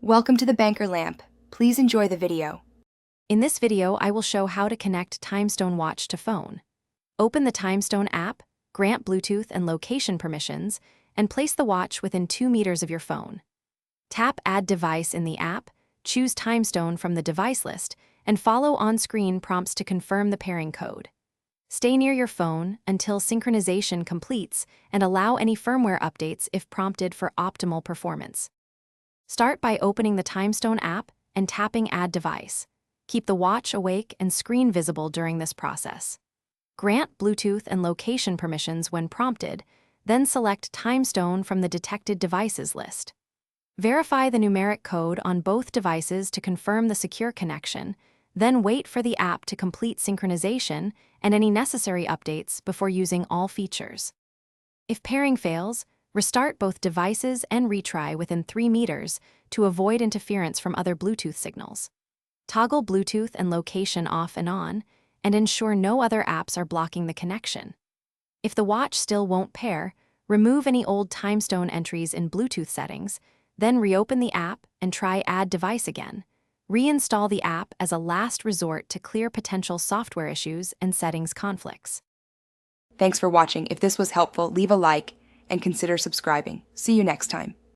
Welcome to the Banker Lamp. Please enjoy the video. In this video, I will show how to connect Timestone watch to phone. Open the Timestone app, grant Bluetooth and location permissions, and place the watch within 2 meters of your phone. Tap Add Device in the app, choose Timestone from the device list, and follow on-screen prompts to confirm the pairing code. Stay near your phone until synchronization completes and allow any firmware updates if prompted for optimal performance. Start by opening the Timestone app and tapping Add Device. Keep the watch awake and screen visible during this process. Grant Bluetooth and location permissions when prompted, then select Timestone from the detected devices list. Verify the numeric code on both devices to confirm the secure connection, then wait for the app to complete synchronization and any necessary updates before using all features. If pairing fails, restart both devices and retry within 3 meters to avoid interference from other Bluetooth signals. Toggle Bluetooth and location off and on, and ensure no other apps are blocking the connection. If the watch still won't pair, remove any old Timestone entries in Bluetooth settings, then reopen the app and try Add Device again. Reinstall the app as a last resort to clear potential software issues and settings conflicts. Thanks for watching. If this was helpful, leave a like and consider subscribing. See you next time.